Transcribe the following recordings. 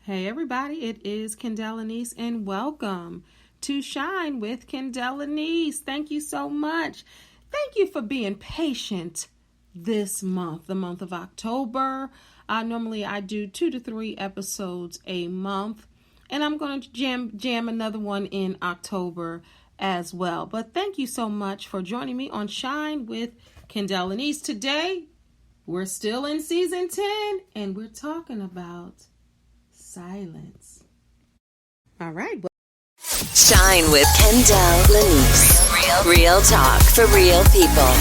Hey everybody, it is Kendéll Lenice and welcome to Shine with Kendéll Lenice. Thank you so much. Thank you for being patient this month, the month of October. Normally I do 2 to 3 episodes a month, and I'm going to jam another one in October as well. But thank you so much for joining me on Shine with Kendéll Lenice. Today, we're still in season 10 and we're talking about silence. All right. Shine with Kendéll Lenice. Real talk for real people.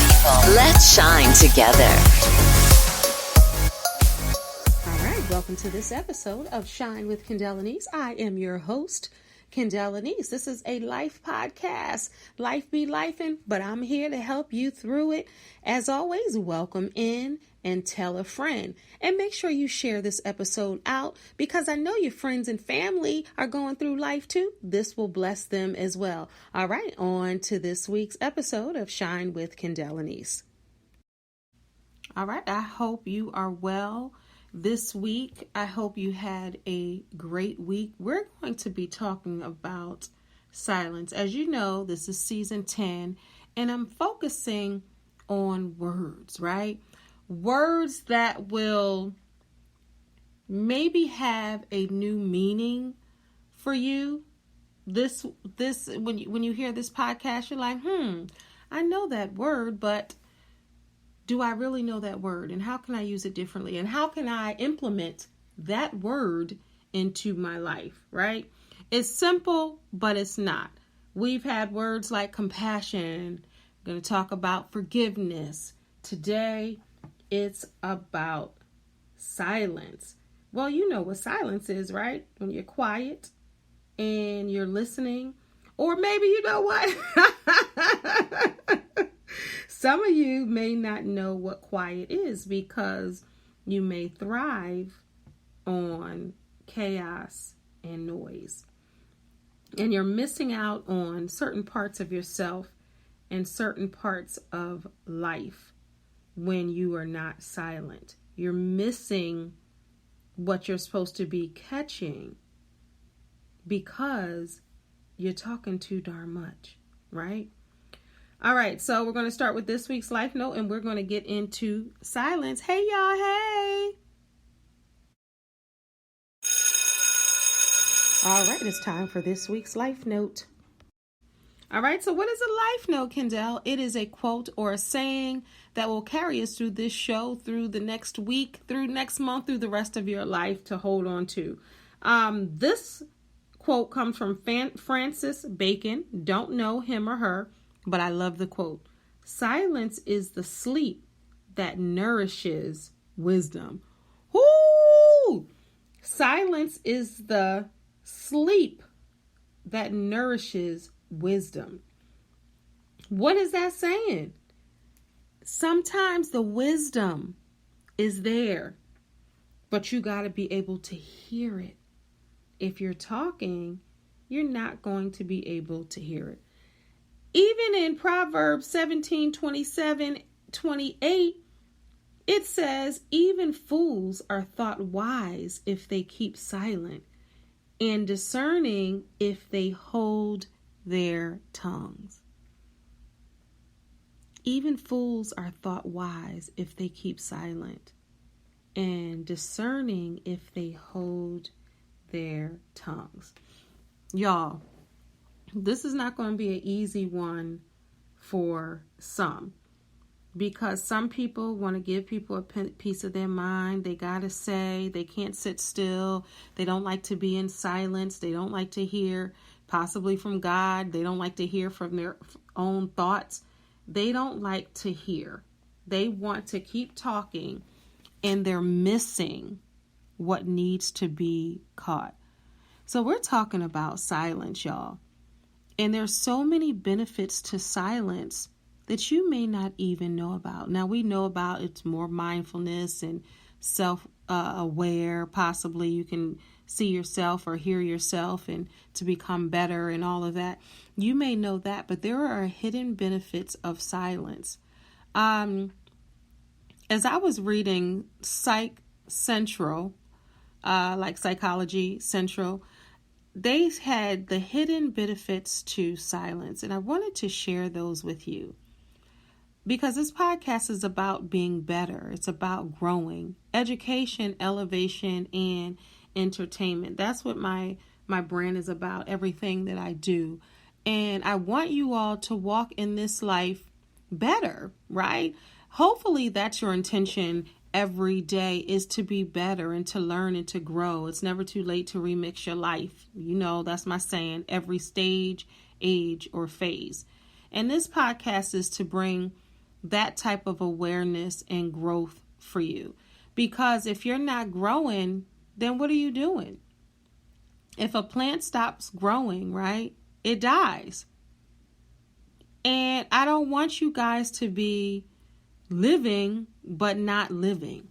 Let's shine together. All right. Welcome to this episode of Shine with Kendéll Lenice. I am your host, Kendéll Lenice. This is a life podcast. Life be lifing, but I'm here to help you through it. As always, welcome in and tell a friend. And make sure you share this episode out because I know your friends and family are going through life too. This will bless them as well. All right, on to this week's episode of Shine with Kendéll Lenice. All right, I hope you are well this week. I hope you had a great week. We're going to be talking about silence. As you know, this is season 10, and I'm focusing on words, right? Words that will maybe have a new meaning for you. This when you hear this podcast, you're like, I know that word, but do I really know that word? And how can I use it differently? And how can I implement that word into my life, right? It's simple, but it's not. We've had words like compassion. I'm going to talk about forgiveness. Today, it's about silence. Well, you know what silence is, right? When you're quiet and you're listening. Or maybe you know what? Some of you may not know what quiet is because you may thrive on chaos and noise. And you're missing out on certain parts of yourself and certain parts of life when you are not silent. You're missing what you're supposed to be catching because you're talking too darn much, right? All right, so we're going to start with this week's life note and we're going to get into silence. Hey, y'all. Hey. All right, it's time for this week's life note. All right, so what is a life note, Kendéll? It is a quote or a saying that will carry us through this show, through the next week, through next month, through the rest of your life to hold on to. This quote comes from Francis Bacon. Don't know him or her, but I love the quote. Silence is the sleep that nourishes wisdom. Woo! Silence is the sleep that nourishes wisdom. What is that saying? Sometimes the wisdom is there, but you got to be able to hear it. If you're talking, you're not going to be able to hear it. Even in Proverbs 17:27-28, it says, even fools are thought wise if they keep silent, and discerning if they hold their tongues. Even fools are thought wise if they keep silent, and discerning if they hold their tongues. Y'all, this is not going to be an easy one for some, because some people want to give people a piece of their mind. They got to say, they can't sit still. They don't like to be in silence. They don't like to hear possibly from God. They don't like to hear from their own thoughts. They don't like to hear. They want to keep talking, and they're missing what needs to be caught. So we're talking about silence, y'all. And there's so many benefits to silence that you may not even know about. Now, we know about it's more mindfulness and self-aware. Possibly you can see yourself or hear yourself and to become better and all of that. You may know that, but there are hidden benefits of silence. As I was reading Psych Central, like Psychology Central, they had the hidden benefits to silence. And I wanted to share those with you because this podcast is about being better. It's about growing, education, elevation, and entertainment. That's what my brand is about, everything that I do. And I want you all to walk in this life better, right? Hopefully that's your intention every day, is to be better and to learn and to grow. It's never too late to remix your life. You know, that's my saying, every stage, age, or phase. And this podcast is to bring that type of awareness and growth for you. Because if you're not growing, then what are you doing? If a plant stops growing, right, it dies. And I don't want you guys to be living but not living.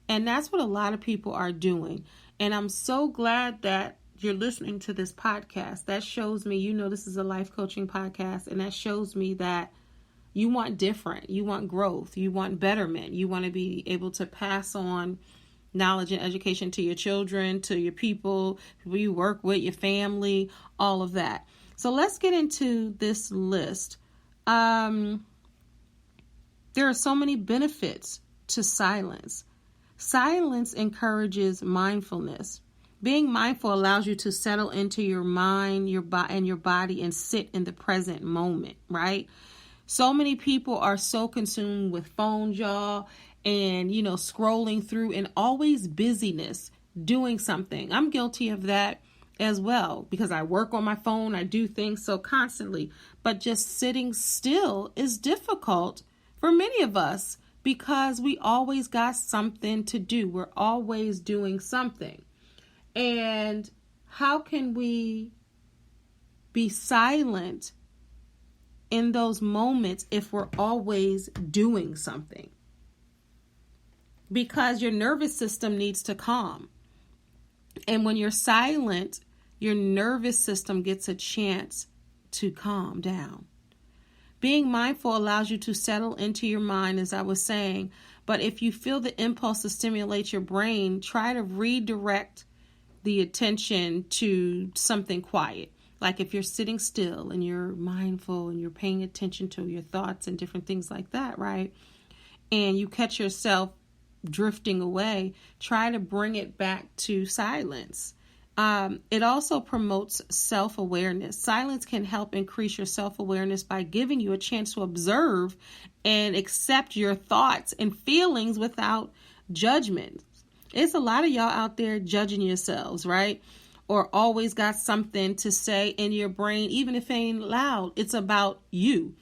And that's what a lot of people are doing. And I'm so glad that you're listening to this podcast. That shows me, you know, this is a life coaching podcast, and that shows me that you want different, you want growth, you want betterment, you want to be able to pass on knowledge and education to your children, to your people you work with, your family, all of that. So let's get into this list. There are so many benefits to silence. Silence encourages mindfulness. Being mindful allows you to settle into your mind, your body, and sit in the present moment, right? So many people are so consumed with phones, y'all, and, you know, scrolling through and always busyness, doing something. I'm guilty of that as well because I work on my phone. I do things so constantly, but just sitting still is difficult for many of us because we always got something to do. We're always doing something. And how can we be silent in those moments if we're always doing something? Because your nervous system needs to calm. And when you're silent, your nervous system gets a chance to calm down. Being mindful allows you to settle into your mind, as I was saying. But if you feel the impulse to stimulate your brain, try to redirect the attention to something quiet. Like if you're sitting still and you're mindful and you're paying attention to your thoughts and different things like that, right? And you catch yourself drifting away, try to bring it back to silence. It also promotes self-awareness. Silence can help increase your self-awareness by giving you a chance to observe and accept your thoughts and feelings without judgment. It's a lot of y'all out there judging yourselves, right? Or always got something to say in your brain, even if it ain't loud. It's about you.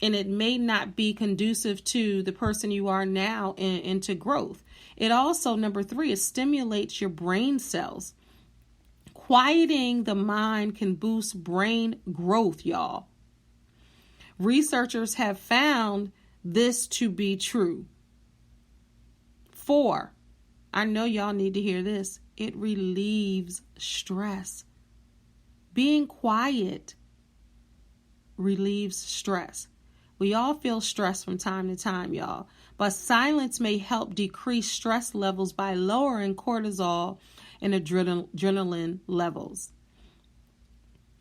And it may not be conducive to the person you are now and to growth. It also, number 3, it stimulates your brain cells. Quieting the mind can boost brain growth, y'all. Researchers have found this to be true. 4, I know y'all need to hear this. It relieves stress. Being quiet relieves stress. We all feel stress from time to time, y'all. But silence may help decrease stress levels by lowering cortisol and adrenaline levels.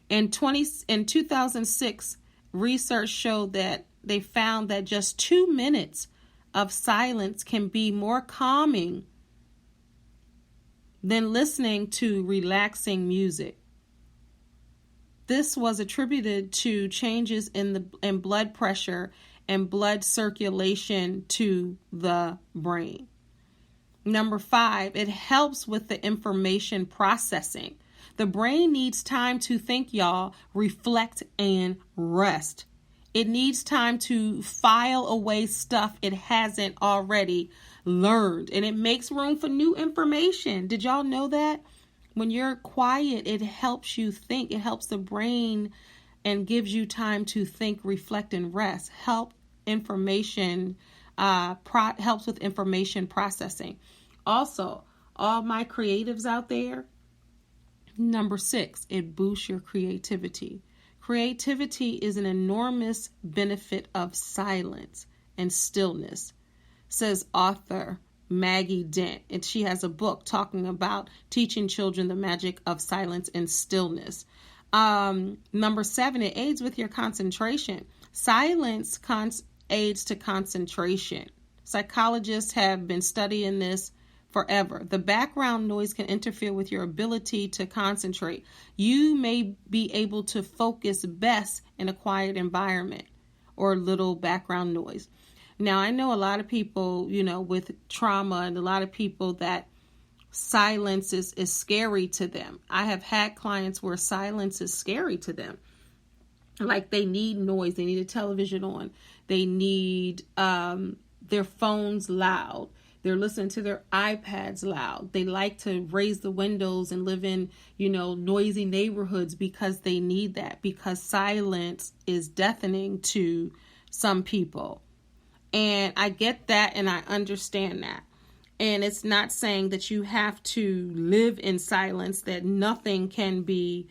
In 2006, research showed that they found that just 2 minutes of silence can be more calming than listening to relaxing music. This was attributed to changes in blood pressure and blood circulation to the brain. Number 5, it helps with the information processing. The brain needs time to think, y'all, reflect, and rest. It needs time to file away stuff it hasn't already learned, and it makes room for new information. Did y'all know that? When you're quiet, it helps you think. It helps the brain and gives you time to think, reflect, and rest. Helps with information processing. Also, all my creatives out there, number 6, it boosts your creativity. Creativity is an enormous benefit of silence and stillness, says author Maggie Dent, and she has a book talking about teaching children the magic of silence and stillness. Number 7, it aids with your concentration. Silence aids to concentration. Psychologists have been studying this forever. The background noise can interfere with your ability to concentrate. You may be able to focus best in a quiet environment or little background noise. Now, I know a lot of people, with trauma, and a lot of people that silence is scary to them. I have had clients where silence is scary to them. Like they need noise. They need a television on. They need their phones loud. They're listening to their iPads loud. They like to raise the windows and live in, noisy neighborhoods because they need that, because silence is deafening to some people. And I get that and I understand that. And it's not saying that you have to live in silence, that nothing can be,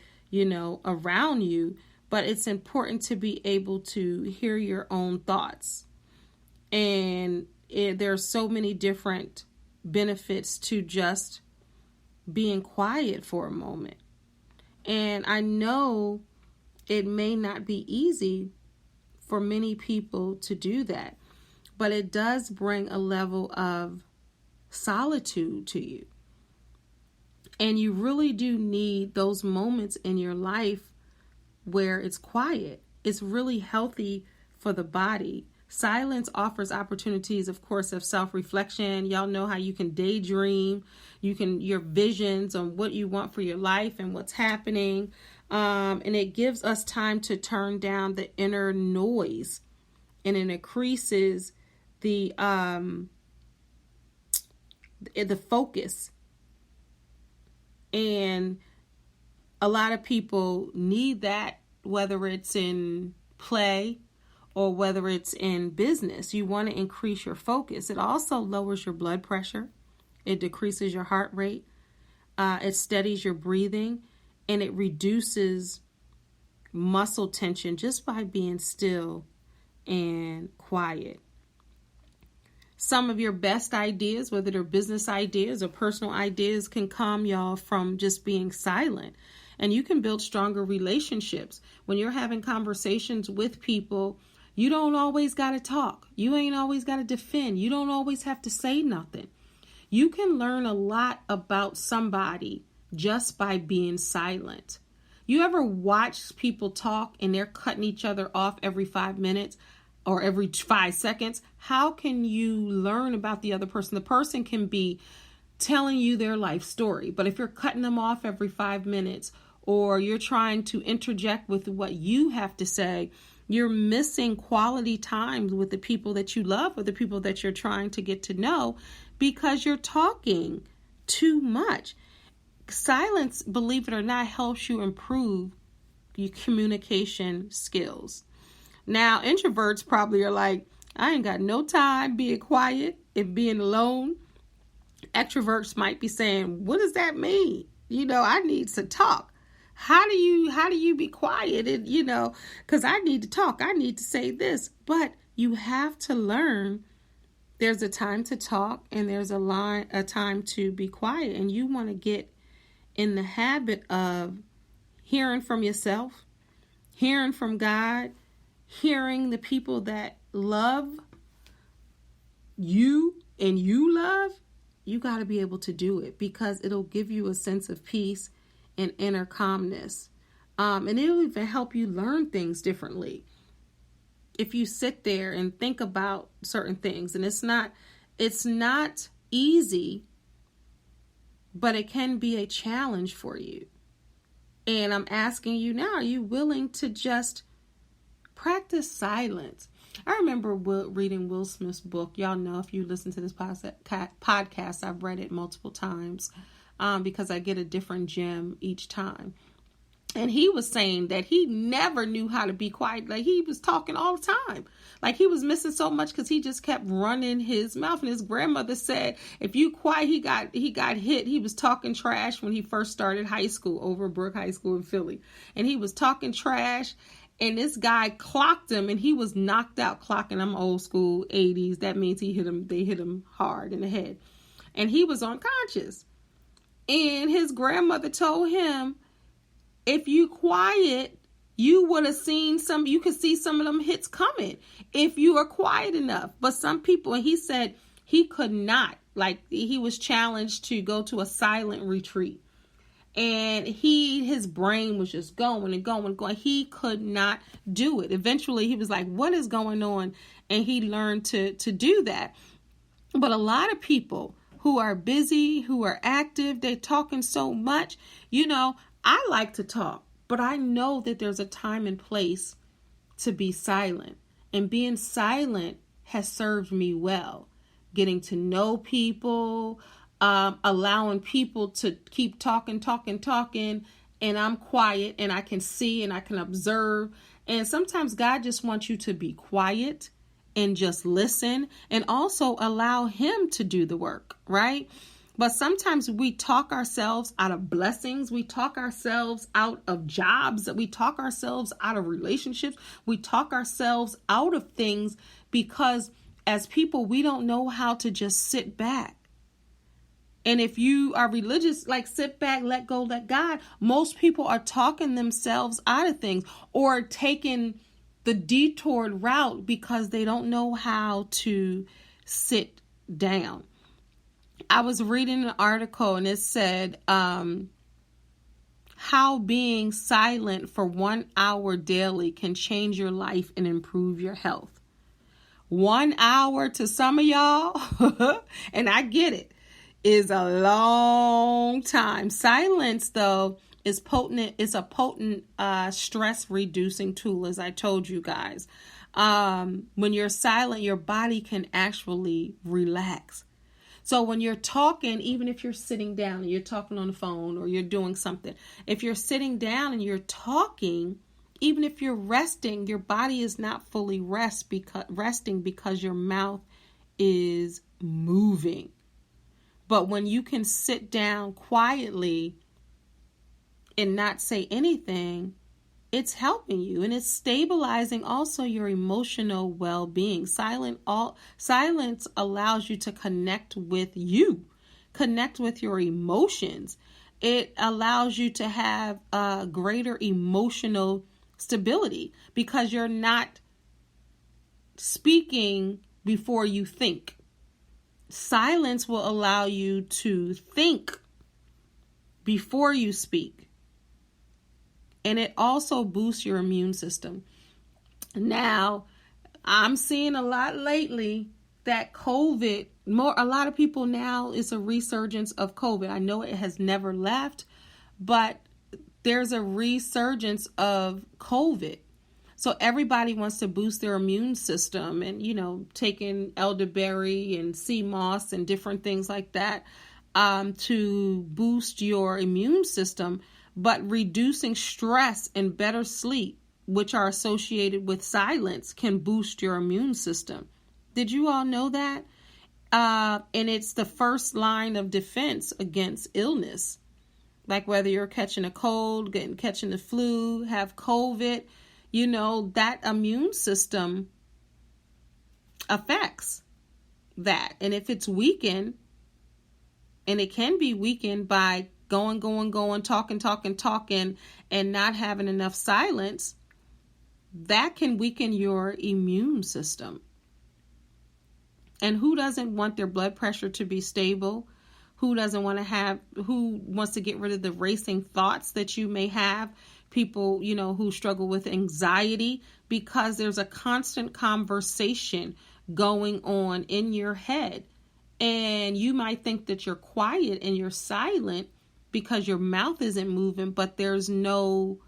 around you, but it's important to be able to hear your own thoughts. And there are so many different benefits to just being quiet for a moment. And I know it may not be easy for many people to do that, but it does bring a level of solitude to you. And you really do need those moments in your life where it's quiet. It's really healthy for the body. Silence offers opportunities, of course, of self-reflection. Y'all know how you can daydream. Your visions on what you want for your life and what's happening. And it gives us time to turn down the inner noise, and it increases the focus. And a lot of people need that, whether it's in play or whether it's in business. You want to increase your focus. It also lowers your blood pressure. It decreases your heart rate. It steadies your breathing, and it reduces muscle tension just by being still and quiet. Some of your best ideas, whether they're business ideas or personal ideas, can come, y'all, from just being silent. And you can build stronger relationships. When you're having conversations with people, you don't always got to talk. You ain't always got to defend. You don't always have to say nothing. You can learn a lot about somebody just by being silent. You ever watch people talk and they're cutting each other off every 5 minutes or every 5 seconds? How can you learn about the other person? The person can be telling you their life story, but if you're cutting them off every 5 minutes, or you're trying to interject with what you have to say, you're missing quality times with the people that you love or the people that you're trying to get to know because you're talking too much. Silence, believe it or not, helps you improve your communication skills. Now, introverts probably are like, I ain't got no time being quiet and being alone. Extroverts might be saying, what does that mean? I need to talk. How do you be quiet? And, because I need to talk. I need to say this. But you have to learn there's a time to talk and there's a time to be quiet. And you want to get in the habit of hearing from yourself, hearing from God, hearing the people that love you and you love. You got to be able to do it because it'll give you a sense of peace and inner calmness. And it'll even help you learn things differently. If you sit there and think about certain things, and it's not easy, but it can be a challenge for you. And I'm asking you now, are you willing to just practice silence? I remember reading Will Smith's book. Y'all know, if you listen to this podcast, I've read it multiple times because I get a different gem each time. And he was saying that he never knew how to be quiet. Like, he was talking all the time. Like, he was missing so much because he just kept running his mouth. And his grandmother said, if you quiet, he got hit. He was talking trash when he first started high school, Overbrook High School in Philly. And he was talking trash. And this guy clocked him, and he was knocked out. Clocking, I'm old school, 80s. That means they hit him hard in the head. And he was unconscious. And his grandmother told him, if you quiet, you would have seen you could see some of them hits coming if you were quiet enough. But some people, and he said he could not, like he was challenged to go to a silent retreat. And his brain was just going and going and going. He could not do it. Eventually, he was like, what is going on? And he learned to do that. But a lot of people who are busy, who are active, they're talking so much. I like to talk, but I know that there's a time and place to be silent. And being silent has served me well. Getting to know people, allowing people to keep talking, and I'm quiet and I can see and I can observe. And sometimes God just wants you to be quiet and just listen and also allow him to do the work, right? But sometimes we talk ourselves out of blessings. We talk ourselves out of jobs. We talk ourselves out of relationships. We talk ourselves out of things because as people, we don't know how to just sit back. And if you are religious, like sit back, let go, let God, most people are talking themselves out of things or taking the detoured route because they don't know how to sit down. I was reading an article and it said how being silent for 1 hour daily can change your life and improve your health. 1 hour to some of y'all, and I get it, is a long time. Silence, though, is potent. It's a potent stress reducing tool, as I told you guys. When you're silent, your body can actually relax. So when you're talking, even if you're sitting down and you're talking on the phone or you're doing something, if you're sitting down and you're talking, even if you're resting, your body is not fully resting because your mouth is moving. But when you can sit down quietly and not say anything, it's helping you and it's stabilizing also your emotional well-being. Silence allows you to connect with you, connect with your emotions. It allows you to have a greater emotional stability because you're not speaking before you think. Silence will allow you to think before you speak. And it also boosts your immune system. Now, I'm seeing a lot lately that a lot of people now, it's a resurgence of COVID. I know it has never left, but there's a resurgence of COVID. So everybody wants to boost their immune system and, taking elderberry and sea moss and different things like that to boost your immune system. But reducing stress and better sleep, which are associated with silence, can boost your immune system. Did you all know that? And it's the first line of defense against illness. Like whether you're catching a cold, catching the flu, have COVID, that immune system affects that. And if it's weakened, and it can be weakened by going, talking, and not having enough silence, that can weaken your immune system. And who doesn't want their blood pressure to be stable? Who wants to get rid of the racing thoughts that you may have? People, who struggle with anxiety, because there's a constant conversation going on in your head. And you might think that you're quiet and you're silent because your mouth isn't moving, but there's no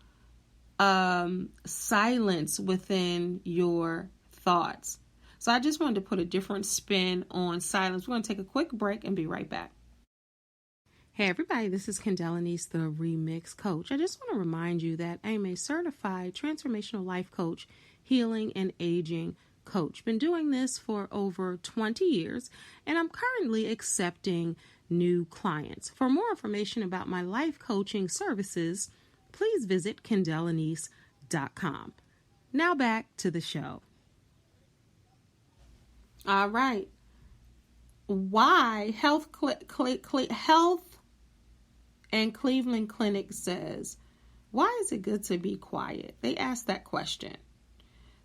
silence within your thoughts. So I just wanted to put a different spin on silence. We're going to take a quick break and be right back. Hey everybody, this is Kendéll Lenice, the Remix Coach. I just want to remind you that I am a certified transformational life coach, healing and aging coach. Been doing this for over 20 years, and I'm currently accepting new clients. For more information about my life coaching services, please visit KendéllLenice.com. Now back to the show. All right. Why Health and Cleveland Clinic says, why is it good to be quiet? They asked that question.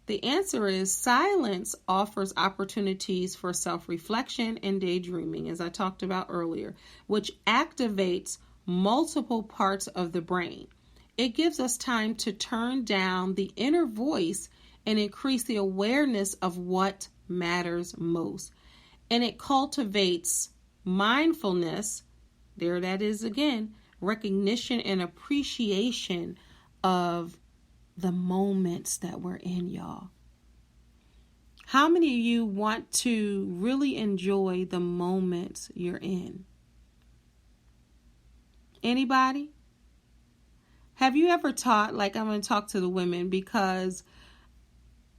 The answer is silence offers opportunities for self-reflection and daydreaming, as I talked about earlier, which activates multiple parts of the brain. It gives us time to turn down the inner voice and increase the awareness of what matters most. And it cultivates mindfulness, there that is again, recognition and appreciation of the moments that we're in, y'all. How many of you want to really enjoy the moments you're in? Anybody? Have you ever taught, like I'm going to talk to the women, because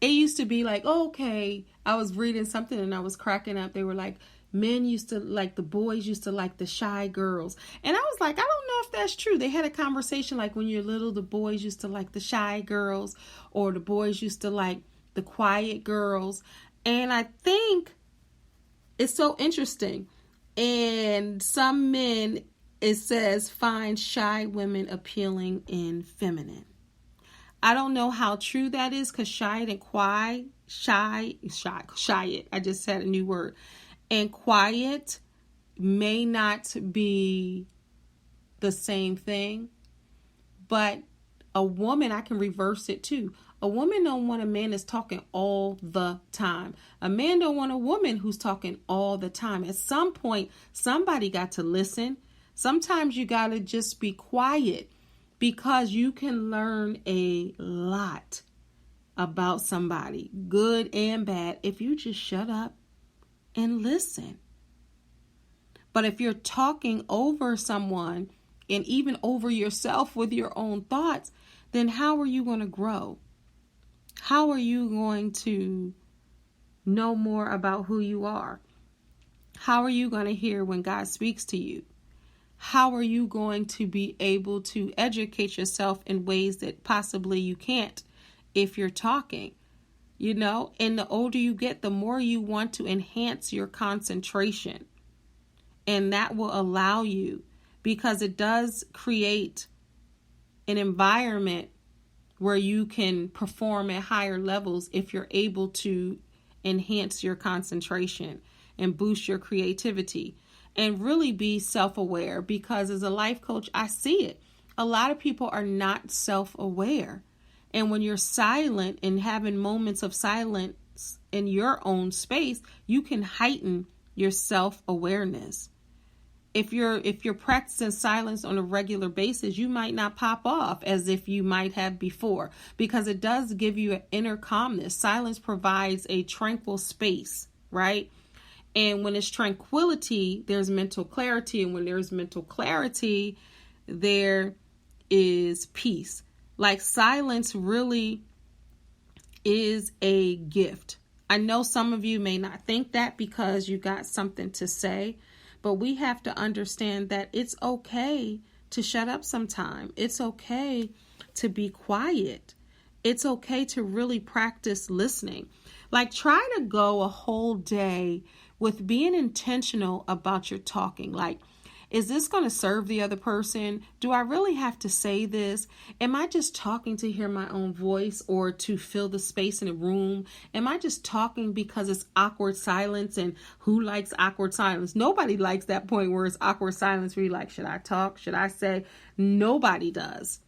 it used to be like, oh, okay, I was reading something and I was cracking up. They were like, men used to like, the boys used to like the shy girls. And I was like, I don't know if that's true. They had a conversation like when you're little, the boys used to like the shy girls, or the boys used to like the quiet girls. And I think it's so interesting. And some men, it says, find shy women appealing and feminine. I don't know how true that is, because shy and shy it. I just said a new word. And quiet may not be the same thing, but a woman, I can reverse it too. A woman don't want a man that's talking all the time. A man don't want a woman who's talking all the time. At some point, somebody got to listen. Sometimes you got to just be quiet, because you can learn a lot about somebody, good and bad, if you just shut up and listen. But if you're talking over someone and even over yourself with your own thoughts, then how are you going to grow? How are you going to know more about who you are? How are you going to hear when God speaks to you? How are you going to be able to educate yourself in ways that possibly you can't if you're talking? You know, and the older you get, the more you want to enhance your concentration. And that will allow you, because it does create an environment where you can perform at higher levels if you're able to enhance your concentration and boost your creativity. And really be self-aware, because as a life coach, I see it. A lot of people are not self-aware. And when you're silent and having moments of silence in your own space, you can heighten your self-awareness. If you're practicing silence on a regular basis, you might not pop off as if you might have before, because it does give you an inner calmness. Silence provides a tranquil space, right? And when it's tranquility, there's mental clarity. And when there's mental clarity, there is peace. Like, silence really is a gift. I know some of you may not think that because you got something to say, but we have to understand that it's okay to shut up sometime. It's okay to be quiet. It's okay to really practice listening. Like, try to go a whole day with being intentional about your talking. Like, is this going to serve the other person? Do I really have to say this? Am I just talking to hear my own voice or to fill the space in a room? Am I just talking because it's awkward silence? And who likes awkward silence? Nobody likes that point where it's awkward silence where you're like, should I talk? Should I say? Nobody does.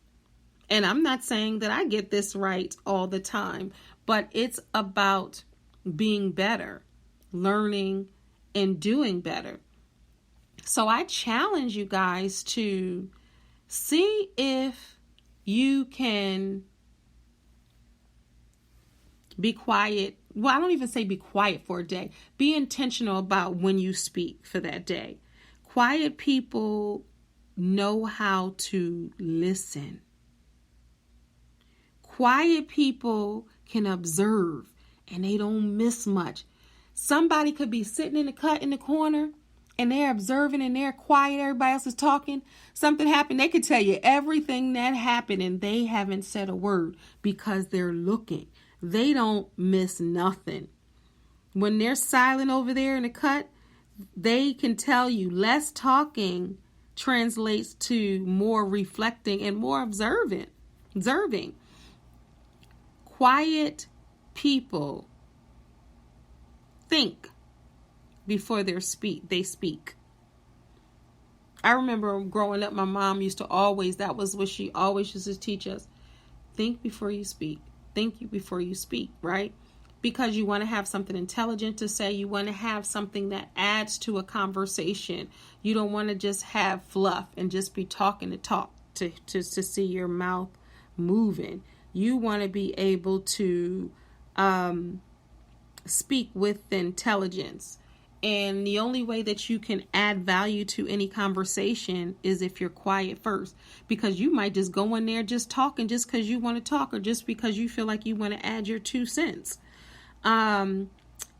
And I'm not saying that I get this right all the time, but it's about being better, learning, and doing better. So I challenge you guys to see if you can be quiet. Well, I don't even say be quiet for a day. Be intentional about when you speak for that day. Quiet people know how to listen. Quiet people can observe and they don't miss much. Somebody could be sitting in the cut in the corner and they're observing and they're quiet, everybody else is talking, something happened, they could tell you everything that happened and they haven't said a word because they're looking. They don't miss nothing. When they're silent over there in the cut, they can tell you less talking translates to more reflecting and more observing. Quiet people think before they speak. I remember growing up, my mom used to always, that was what she always used to teach us. Think before you speak. Think before you speak, right? Because you want to have something intelligent to say. You want to have something that adds to a conversation. You don't want to just have fluff and just be talking to talk to see your mouth moving. You want to be able to speak with intelligence. And the only way that you can add value to any conversation is if you're quiet first, because you might just go in there just talking just because you want to talk, or just because you feel like you want to add your 2 cents. And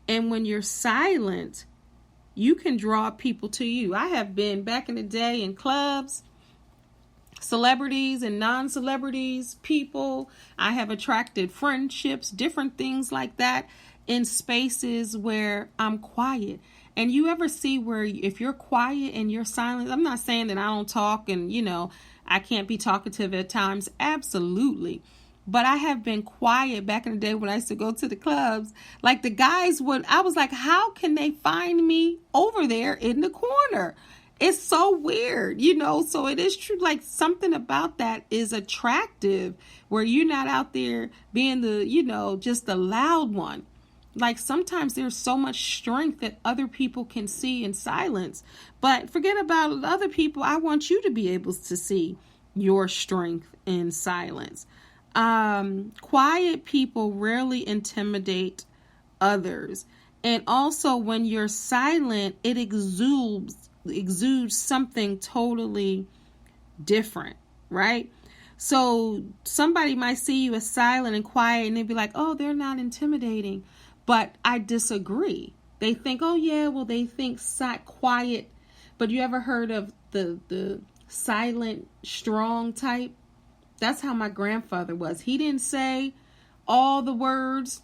when you're silent, you can draw people to you. I have been back in the day in clubs, celebrities and non-celebrities, people. I have attracted friendships, different things like that in spaces where I'm quiet. And you ever see where if you're quiet and you're silent, I'm not saying that I don't talk and, I can't be talkative at times. Absolutely. But I have been quiet back in the day when I used to go to the clubs. Like the guys I was like, how can they find me over there in the corner? It's so weird, so it is true. Like something about that is attractive where you're not out there being the, just the loud one. Like sometimes there's so much strength that other people can see in silence, but forget about other people. I want you to be able to see your strength in silence. Quiet people rarely intimidate others. And also when you're silent, it exudes something totally different, right? So somebody might see you as silent and quiet and they'd be like, oh, they're not intimidating. But I disagree. They think, oh yeah, well, they think quiet. But you ever heard of the silent, strong type? That's how my grandfather was. He didn't say all the words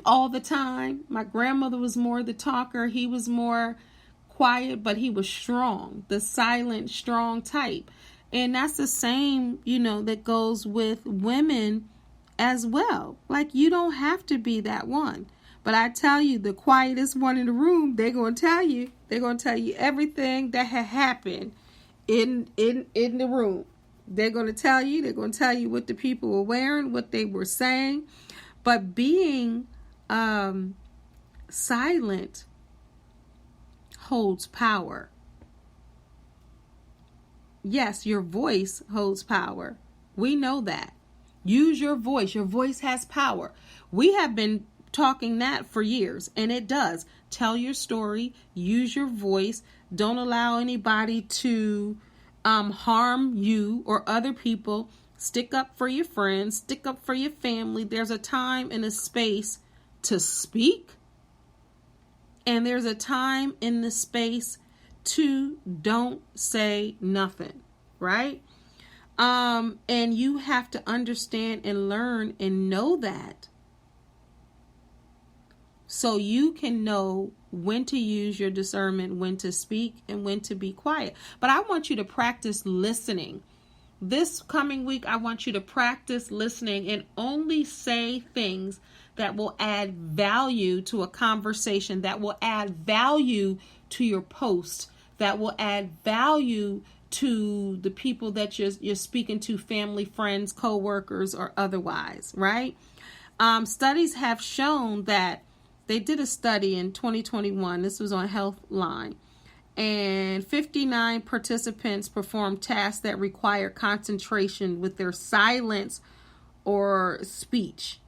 all the time. My grandmother was more the talker. He was more quiet, but he was strong, the silent, strong type. And that's the same, that goes with women as well. Like you don't have to be that one. But I tell you, the quietest one in the room, they're going to tell you everything that had happened in the room. They're going to tell you what the people were wearing, what they were saying. But being silent holds power. Yes, your voice holds power. We know that. Use your voice. Your voice has power. We have been talking that for years, and it does. Tell your story. Use your voice. Don't allow anybody to harm you or other people. Stick up for your friends. Stick up for your family. There's a time and a space to speak, and there's a time in the space to don't say nothing, right? And you have to understand and learn and know that, so you can know when to use your discernment, when to speak, and when to be quiet. But I want you to practice listening. This coming week, I want you to practice listening and only say things that will add value to a conversation, that will add value to your post, that will add value to the people that you're speaking to, family, friends, co-workers, or otherwise, right? Studies have shown that they did a study in 2021. This was on Healthline. And 59 participants performed tasks that require concentration with their silence or speech.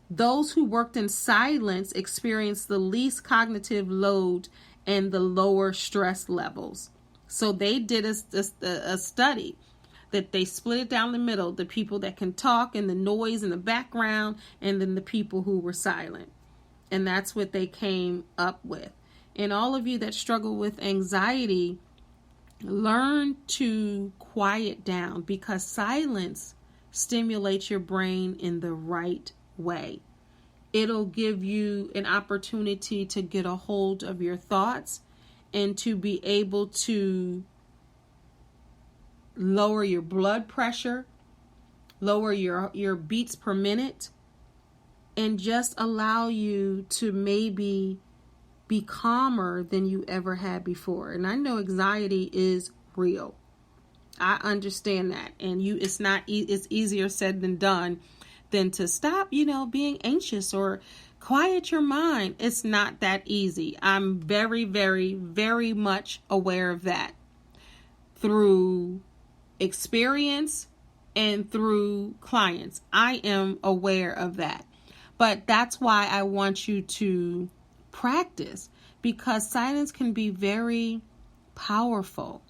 Those who worked in silence experienced the least cognitive load and the lower stress levels. So they did a study that they split it down the middle, the people that can talk and the noise in the background, and then the people who were silent. And that's what they came up with. And all of you that struggle with anxiety, learn to quiet down, because silence stimulates your brain in the right way. It'll give you an opportunity to get a hold of your thoughts and to be able to lower your blood pressure, lower your beats per minute, and just allow you to maybe be calmer than you ever had before. And I know anxiety is real. I understand that. And it's easier said than done than to stop, being anxious or quiet your mind. It's not that easy. I'm very, very, very much aware of that through experience and through clients. I am aware of that. But that's why I want you to practice, because silence can be very powerful.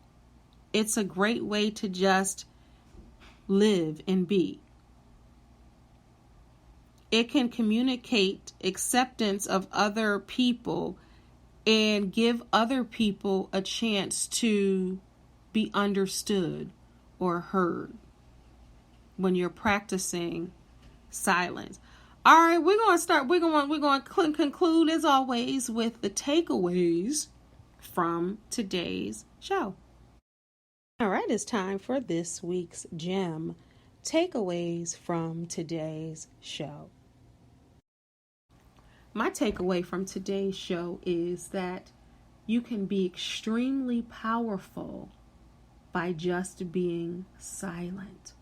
It's a great way to just live and be. It can communicate acceptance of other people and give other people a chance to be understood or heard when you're practicing silence. All right, we're going to conclude as always with the takeaways from today's show. All right, it's time for this week's gem. Takeaways from today's show. My takeaway from today's show is that you can be extremely powerful by just being silent.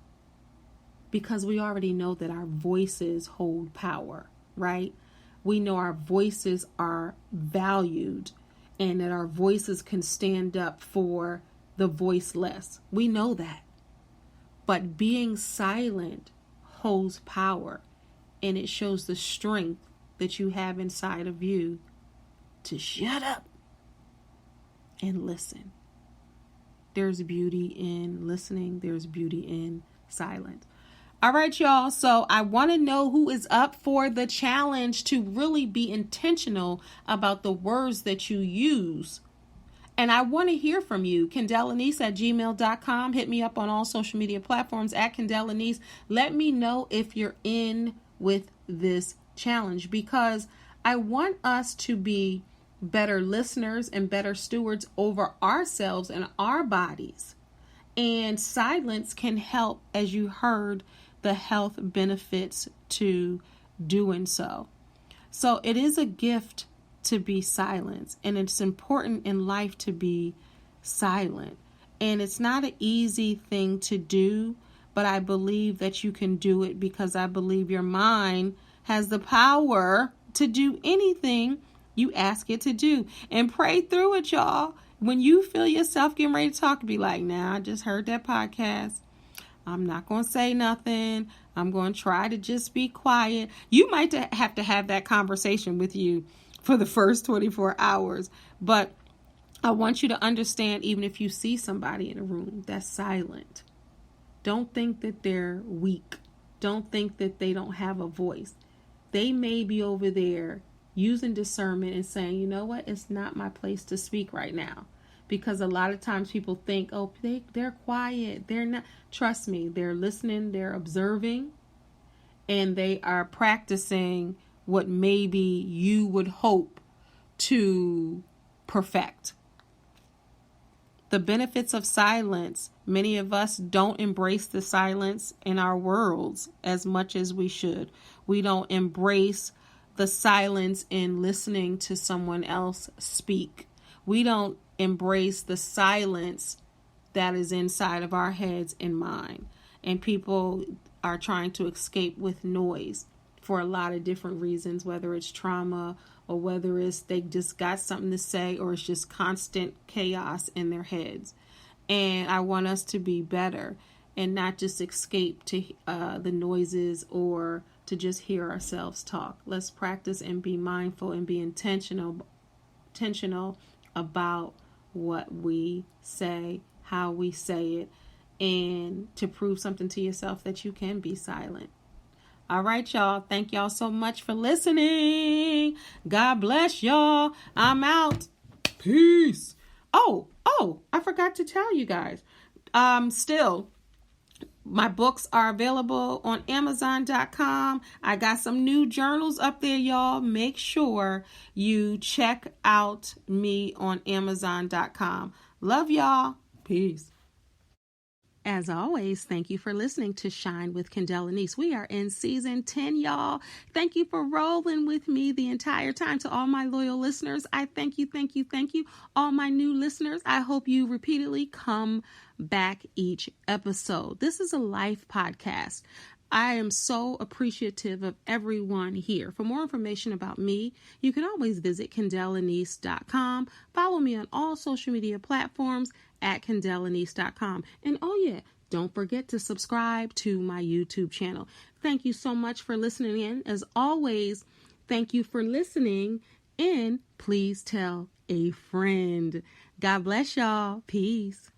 Because we already know that our voices hold power, right? We know our voices are valued and that our voices can stand up for the voiceless. We know that. But being silent holds power, and it shows the strength that you have inside of you to shut up and listen. There's beauty in listening. There's beauty in silence. All right, y'all. So I want to know who is up for the challenge to really be intentional about the words that you use. And I want to hear from you. Kendéll Lenice at gmail.com. Hit me up on all social media platforms at Kendéll Lenice. Let me know if you're in with this challenge, because I want us to be better listeners and better stewards over ourselves and our bodies. And silence can help, as you heard, the health benefits to doing so. So it is a gift to be silent, and it's important in life to be silent. And it's not an easy thing to do, but I believe that you can do it, because I believe your mind has the power to do anything you ask it to do. And pray through it, y'all. When you feel yourself getting ready to talk, be like, nah, I just heard that podcast. I'm not going to say nothing. I'm going to try to just be quiet. You might have to have that conversation with you for the first 24 hours. But I want you to understand, even if you see somebody in a room that's silent, don't think that they're weak. Don't think that they don't have a voice. They may be over there using discernment and saying, you know what, it's not my place to speak right now. Because a lot of times people think, oh, they're quiet. They're not. Trust me, they're listening, they're observing, and they are practicing what maybe you would hope to perfect. The benefits of silence. Many of us don't embrace the silence in our worlds as much as we should. We don't embrace the silence in listening to someone else speak. We don't embrace the silence that is inside of our heads and mind. And people are trying to escape with noise for a lot of different reasons, whether it's trauma or whether it's they just got something to say, or it's just constant chaos in their heads. And I want us to be better and not just escape to the noises or to just hear ourselves talk. Let's practice and be mindful and be intentional about what we say, how we say it, and to prove something to yourself that you can be silent. All right, y'all. Thank y'all so much for listening. God bless y'all. I'm out. Peace. Oh, I forgot to tell you guys. Still, my books are available on Amazon.com. I got some new journals up there, y'all. Make sure you check out me on Amazon.com. Love y'all. Peace. As always, thank you for listening to Shine with Kendéll Lenice. We are in season 10, y'all. Thank you for rolling with me the entire time. To all my loyal listeners, I thank you. All my new listeners, I hope you repeatedly come back each episode. This is a life podcast. I am so appreciative of everyone here. For more information about me, you can always visit KendéllLenice.com. Follow me on all social media platforms at KendéllLenice.com. And don't forget to subscribe to my YouTube channel. Thank you so much for listening in. As always, thank you for listening, and please tell a friend. God bless y'all. Peace.